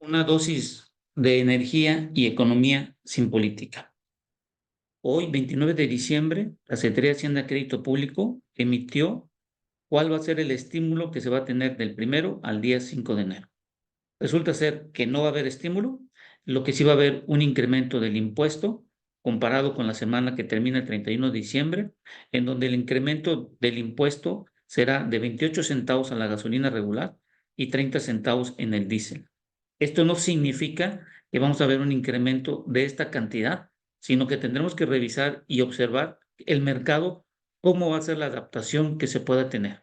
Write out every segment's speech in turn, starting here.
Una dosis de energía y economía sin política. Hoy, 29 de diciembre, la Secretaría de Hacienda y Crédito Público emitió cuál va a ser el estímulo que se va a tener del 1 al día 5 de enero. Resulta ser que no va a haber estímulo, lo que sí va a haber un incremento del impuesto comparado con la semana que termina el 31 de diciembre, en donde el incremento del impuesto será de 28 centavos a la gasolina regular y 30 centavos en el diésel. Esto no significa que vamos a ver un incremento de esta cantidad, sino que tendremos que revisar y observar el mercado, cómo va a ser la adaptación que se pueda tener.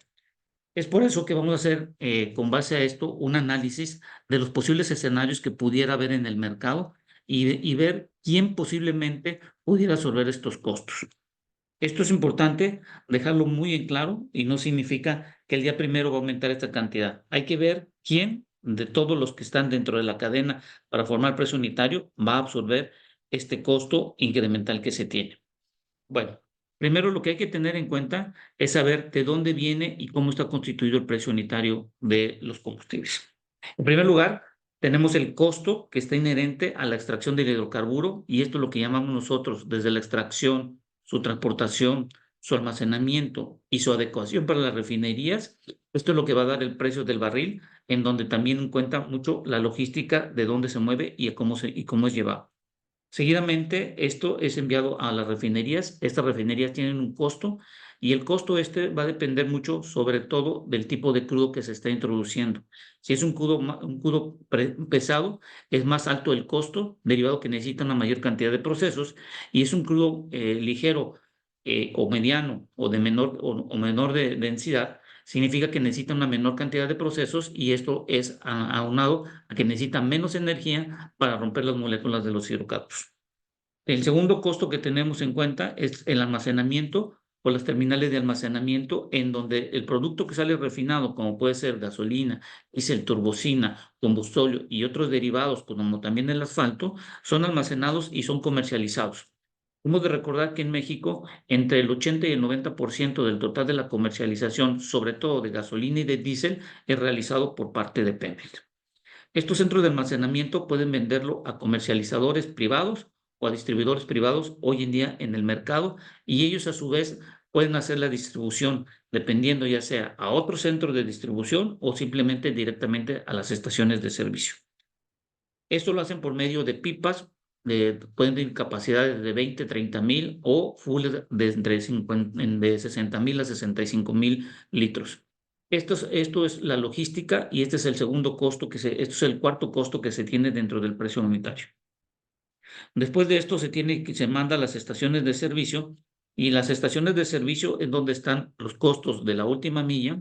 Es por eso que vamos a hacer, con base a esto, un análisis de los posibles escenarios que pudiera haber en el mercado y ver quién posiblemente pudiera absorber estos costos. Esto es importante dejarlo muy en claro y no significa que el día primero va a aumentar esta cantidad. Hay que ver quién de todos los que están dentro de la cadena para formar precio unitario va a absorber este costo incremental que se tiene. Bueno, primero lo que hay que tener en cuenta es saber de dónde viene y cómo está constituido el precio unitario de los combustibles. En primer lugar, tenemos el costo que está inherente a la extracción del hidrocarburo, y esto es lo que llamamos nosotros desde la extracción, su transportación, su almacenamiento y su adecuación para las refinerías. Esto es lo que va a dar el precio del barril, en donde también cuenta mucho la logística de dónde se mueve y cómo es llevado. Seguidamente, esto es enviado a las refinerías. Estas refinerías tienen un costo, y el costo este va a depender mucho, sobre todo, del tipo de crudo que se está introduciendo. Si es un crudo pesado, es más alto el costo, derivado que necesita una mayor cantidad de procesos, y es un crudo ligero, o mediano o de menor, o menor de densidad, significa que necesita una menor cantidad de procesos, y esto es aunado a que necesita menos energía para romper las moléculas de los hidrocarburos. El segundo costo que tenemos en cuenta es el almacenamiento o las terminales de almacenamiento, en donde el producto que sale refinado, como puede ser gasolina, diésel, turbocina, combustóleo y otros derivados, como también el asfalto, son almacenados y son comercializados. Hemos de recordar que en México, entre el 80 y el 90% del total de la comercialización, sobre todo de gasolina y de diésel, es realizado por parte de Pemex. Estos centros de almacenamiento pueden venderlo a comercializadores privados o a distribuidores privados hoy en día en el mercado, y ellos a su vez pueden hacer la distribución dependiendo ya sea a otro centro de distribución o simplemente directamente a las estaciones de servicio. Esto lo hacen por medio de pipas, pueden tener capacidades de 20, 30 mil o full de entre 60 mil a 65 mil litros. Esto es la logística, y este es el segundo costo esto es el cuarto costo que se tiene dentro del precio unitario. Después de esto se manda a las estaciones de servicio, y las estaciones de servicio es donde están los costos de la última milla,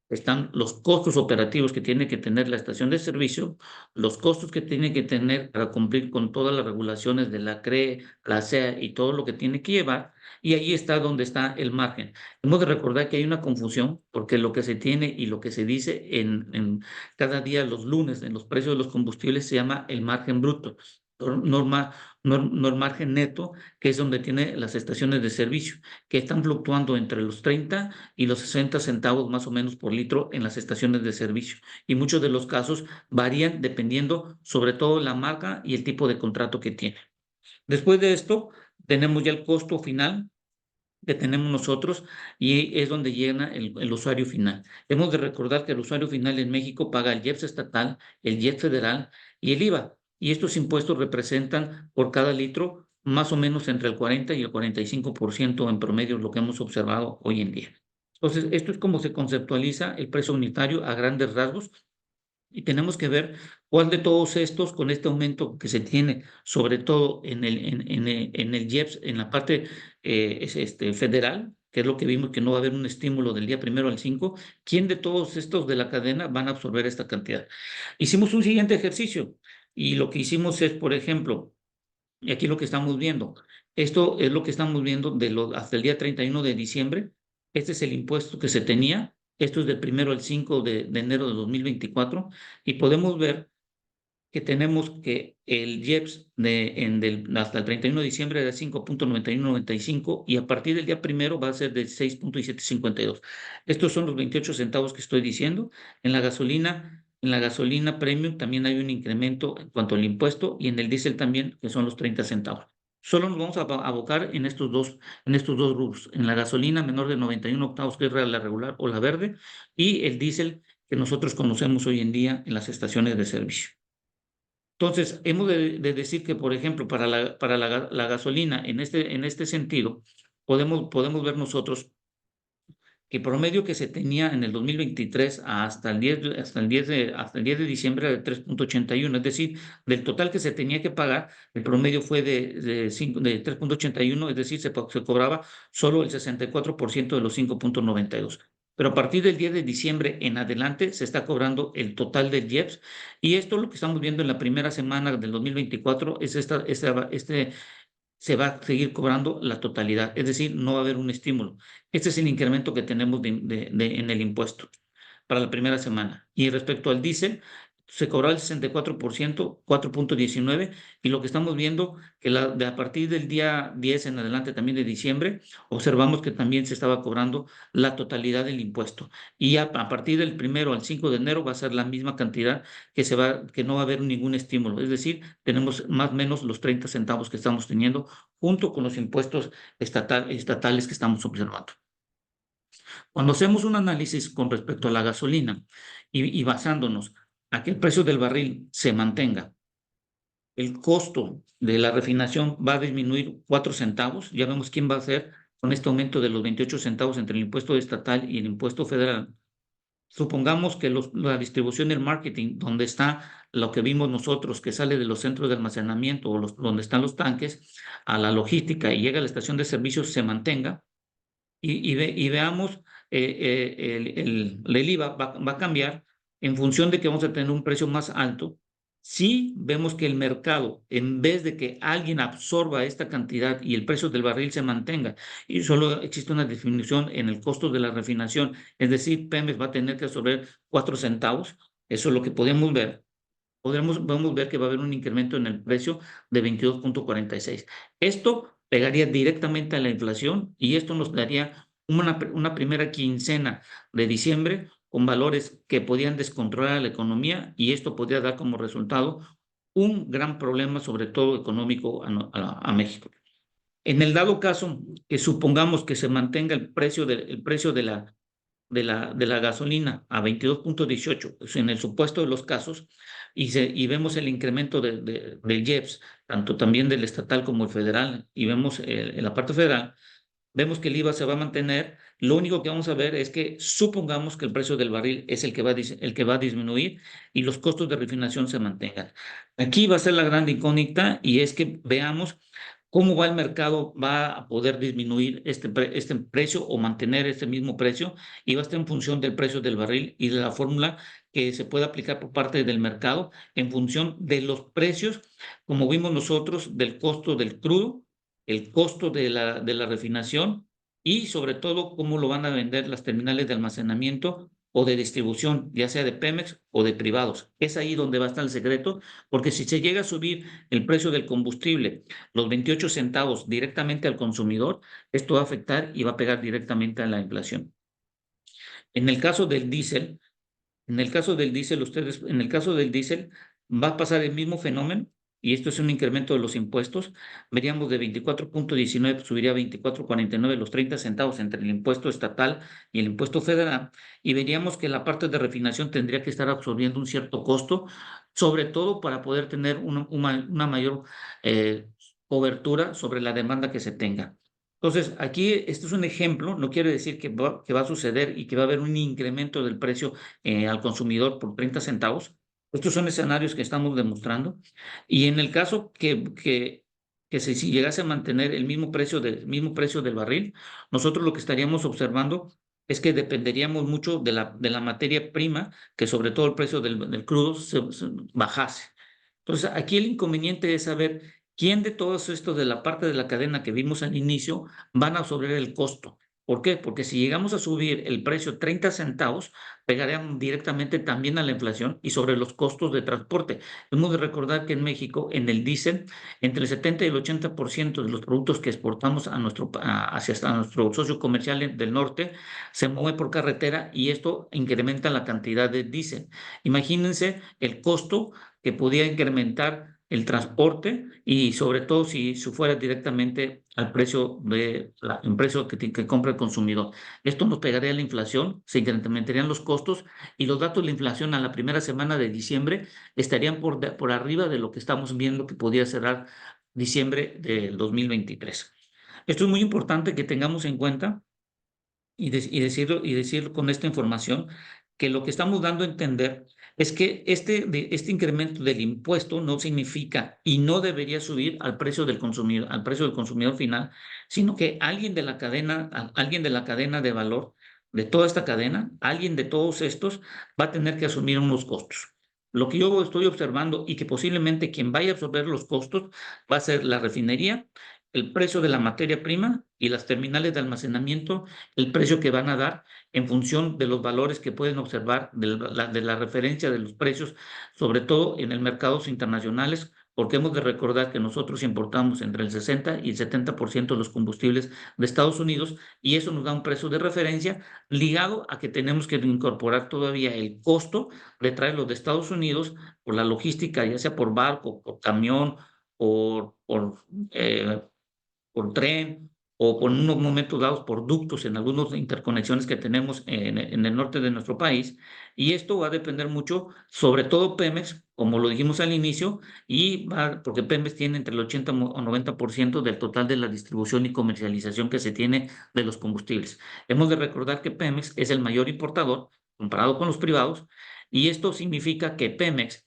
están los costos operativos que tiene que tener la estación de servicio, los costos que tiene que tener para cumplir con todas las regulaciones de la CRE, la CEA y todo lo que tiene que llevar, y ahí está donde está el margen. Hemos de recordar que hay una confusión, porque lo que se tiene y lo que se dice en cada día los lunes en los precios de los combustibles se llama el margen bruto. Norma, margen neto, que es donde tiene las estaciones de servicio, que están fluctuando entre los 30 y los 60 centavos más o menos por litro en las estaciones de servicio. Y muchos de los casos varían dependiendo sobre todo la marca y el tipo de contrato que tiene. Después de esto, tenemos ya el costo final que tenemos nosotros, y es donde llega el usuario final. Hemos de recordar que el usuario final en México paga el IEPS estatal, el IEPS federal y el IVA, y estos impuestos representan por cada litro más o menos entre el 40 y el 45% en promedio, lo que hemos observado hoy en día. Entonces, esto es como se conceptualiza el precio unitario a grandes rasgos, y tenemos que ver cuál de todos estos, con este aumento que se tiene, sobre todo en el IEPS, en la parte federal, que es lo que vimos, que no va a haber un estímulo del día 1 al 5, ¿quién de todos estos de la cadena van a absorber esta cantidad? Hicimos un siguiente ejercicio, y lo que hicimos es, por ejemplo, y aquí lo que estamos viendo, esto es lo que estamos viendo hasta el día 31 de diciembre. Este es el impuesto que se tenía. Esto es del 1 al 5 de enero de 2024. Y podemos ver que tenemos que el IEPS hasta el 31 de diciembre era 5.9195, y a partir del día primero va a ser de 6.1752. Estos son los 28 centavos que estoy diciendo. En la gasolina, En la gasolina premium también hay un incremento en cuanto al impuesto y en el diésel también, que son los 30 centavos. Solo nos vamos a abocar en estos dos rubros, en la gasolina menor de 91 octavos, que es la regular o la verde, y el diésel que nosotros conocemos hoy en día en las estaciones de servicio. Entonces, hemos de decir que, por ejemplo, para la gasolina, en este sentido, podemos ver nosotros que el promedio que se tenía en el 2023 hasta el 10 de diciembre era de 3.81, es decir, del total que se tenía que pagar, el promedio fue de 3.81, es decir, se cobraba solo el 64% de los 5.92. Pero a partir del 10 de diciembre en adelante se está cobrando el total del IEPS, y esto lo que estamos viendo en la primera semana del 2024 es se va a seguir cobrando la totalidad, es decir, no va a haber un estímulo. Este es el incremento que tenemos en el impuesto para la primera semana. Y respecto al diésel, se cobró el 64%, 4.19, y lo que estamos viendo que a partir del día 10 en adelante, también de diciembre, observamos que también se estaba cobrando la totalidad del impuesto. Y a partir del 1 al 5 de enero va a ser la misma cantidad que no va a haber ningún estímulo. Es decir, tenemos más o menos los 30 centavos que estamos teniendo junto con los impuestos estatales que estamos observando. Cuando hacemos un análisis con respecto a la gasolina y basándonos a que el precio del barril se mantenga, el costo de la refinación va a disminuir 4 centavos. Ya vemos quién va a hacer con este aumento de los 28 centavos entre el impuesto estatal y el impuesto federal. Supongamos que la distribución del marketing, donde está lo que vimos nosotros, que sale de los centros de almacenamiento o donde están los tanques, a la logística y llega a la estación de servicios, se mantenga, y veamos, el IVA va a cambiar en función de que vamos a tener un precio más alto. Si vemos que el mercado, en vez de que alguien absorba esta cantidad y el precio del barril se mantenga, y solo existe una disminución en el costo de la refinación, es decir, Pemex va a tener que absorber 4 centavos, eso es lo que podemos ver. Podemos ver que va a haber un incremento en el precio de 22.46. Esto pegaría directamente a la inflación, y esto nos daría una primera quincena de diciembre con valores que podían descontrolar la economía, y esto podría dar como resultado un gran problema, sobre todo económico, a México. En el dado caso que supongamos que se mantenga el precio de la gasolina a 22.18, pues en el supuesto de los casos, y vemos el incremento del IEPS, tanto también del estatal como el federal, y vemos en la parte federal, vemos que el IVA se va a mantener. Lo único que vamos a ver es que supongamos que el precio del barril es el que va a disminuir y los costos de refinación se mantengan. Aquí va a ser la gran incógnita, y es que veamos cómo va el mercado, va a poder disminuir este precio o mantener este mismo precio, y va a estar en función del precio del barril y de la fórmula que se puede aplicar por parte del mercado en función de los precios, como vimos nosotros, del costo del crudo, el costo de la refinación, y sobre todo cómo lo van a vender las terminales de almacenamiento o de distribución, ya sea de Pemex o de privados. Es ahí donde va a estar el secreto, porque si se llega a subir el precio del combustible, los 28 centavos directamente al consumidor, esto va a afectar y va a pegar directamente a la inflación. En el caso del diésel, en el caso del diésel va a pasar el mismo fenómeno, y esto es un incremento de los impuestos. Veríamos de 24.19, subiría a 24.49 los 30 centavos entre el impuesto estatal y el impuesto federal, y veríamos que la parte de refinación tendría que estar absorbiendo un cierto costo, sobre todo para poder tener una mayor cobertura sobre la demanda que se tenga. Entonces, aquí esto es un ejemplo, no quiere decir que va a suceder y que va a haber un incremento del precio al consumidor por 30 centavos. Estos son escenarios que estamos demostrando. Y en el caso que si llegase a mantener el mismo precio del barril, nosotros lo que estaríamos observando es que dependeríamos mucho de la materia prima, que sobre todo el precio del crudo se bajase. Entonces, aquí el inconveniente es saber quién de todos estos de la parte de la cadena que vimos al inicio van a absorber el costo. ¿Por qué? Porque si llegamos a subir el precio 30 centavos, pegarían directamente también a la inflación y sobre los costos de transporte. Hemos de recordar que en México, en el diésel, entre el 70 y el 80% de los productos que exportamos hacia nuestro socio comercial del norte se mueve por carretera y esto incrementa la cantidad de diésel. Imagínense el costo que podía incrementar el transporte y sobre todo si fuera directamente al precio el precio que compra el consumidor. Esto nos pegaría a la inflación, se incrementarían los costos y los datos de la inflación a la primera semana de diciembre estarían por arriba de lo que estamos viendo que podría cerrar diciembre del 2023. Esto es muy importante que tengamos en cuenta y decirlo con esta información, que lo que estamos dando a entender es que este incremento del impuesto no significa y no debería subir al precio del consumidor final, sino que alguien de la cadena de valor, de toda esta cadena, alguien de todos estos va a tener que asumir unos costos. Lo que yo estoy observando y que posiblemente quien vaya a absorber los costos va a ser la refinería, el precio de la materia prima y las terminales de almacenamiento, el precio que van a dar en función de los valores que pueden observar de la referencia de los precios, sobre todo en el mercados internacionales, porque hemos de recordar que nosotros importamos entre el 60 y el 70% de los combustibles de Estados Unidos y eso nos da un precio de referencia ligado a que tenemos que incorporar todavía el costo de traerlos de Estados Unidos por la logística, ya sea por barco, por camión, eh, por tren o por unos momentos dados por ductos en algunas interconexiones que tenemos en el norte de nuestro país. Y esto va a depender mucho, sobre todo Pemex, como lo dijimos al inicio, porque Pemex tiene entre el 80 o 90% del total de la distribución y comercialización que se tiene de los combustibles. Hemos de recordar que Pemex es el mayor importador comparado con los privados, y esto significa que Pemex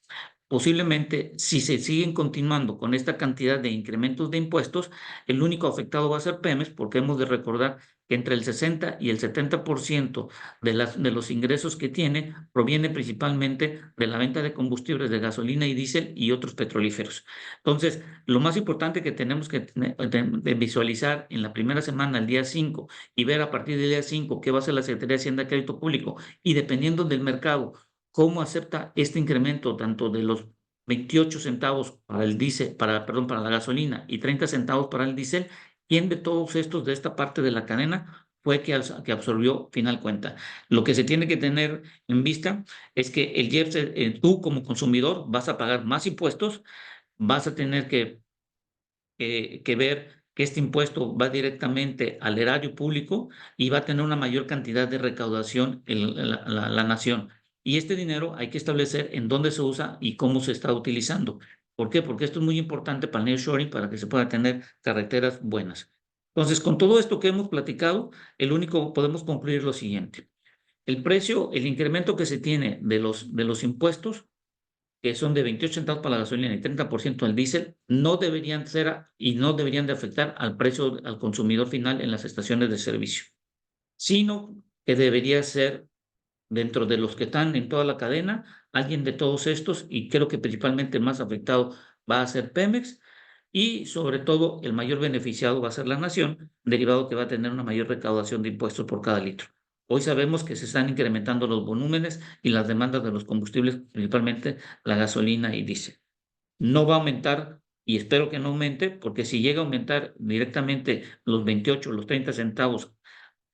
posiblemente, si se siguen continuando con esta cantidad de incrementos de impuestos, el único afectado va a ser Pemex, porque hemos de recordar que entre el 60 y el 70% de los ingresos que tiene proviene principalmente de la venta de combustibles de gasolina y diésel y otros petrolíferos. Entonces, lo más importante que tenemos que de visualizar en la primera semana, el día 5, y ver a partir del día 5 qué va a hacer la Secretaría de Hacienda y Crédito Público, y dependiendo del mercado, cómo acepta este incremento tanto de los 28 centavos para el diésel, para la gasolina y 30 centavos para el diésel, ¿quién de todos estos de esta parte de la cadena fue que absorbió final cuenta? Lo que se tiene que tener en vista es que el IEPS, tú como consumidor vas a pagar más impuestos, vas a tener que ver que este impuesto va directamente al erario público y va a tener una mayor cantidad de recaudación la nación. Y este dinero hay que establecer en dónde se usa y cómo se está utilizando. ¿Por qué? Porque esto es muy importante para el nearshoring, para que se pueda tener carreteras buenas. Entonces, con todo esto que hemos platicado, podemos concluir lo siguiente. El incremento que se tiene de los impuestos que son de 28 centavos para la gasolina y 30% al diésel, no deberían ser y no deberían de afectar al precio al consumidor final en las estaciones de servicio, sino que debería ser dentro de los que están en toda la cadena, alguien de todos estos, y creo que principalmente el más afectado va a ser Pemex, y sobre todo el mayor beneficiado va a ser la nación, derivado que va a tener una mayor recaudación de impuestos por cada litro. Hoy sabemos que se están incrementando los volúmenes y las demandas de los combustibles, principalmente la gasolina y diésel. No va a aumentar y espero que no aumente, porque si llega a aumentar directamente los 28, los 30 centavos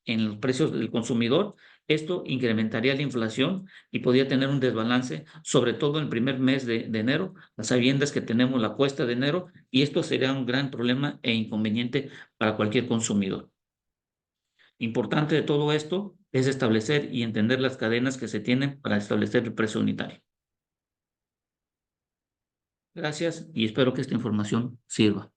en los precios del consumidor, esto incrementaría la inflación y podría tener un desbalance, sobre todo en el primer mes de enero, las sabiendas que tenemos la cuesta de enero, y esto sería un gran problema e inconveniente para cualquier consumidor. Importante de todo esto es establecer y entender las cadenas que se tienen para establecer el precio unitario. Gracias y espero que esta información sirva.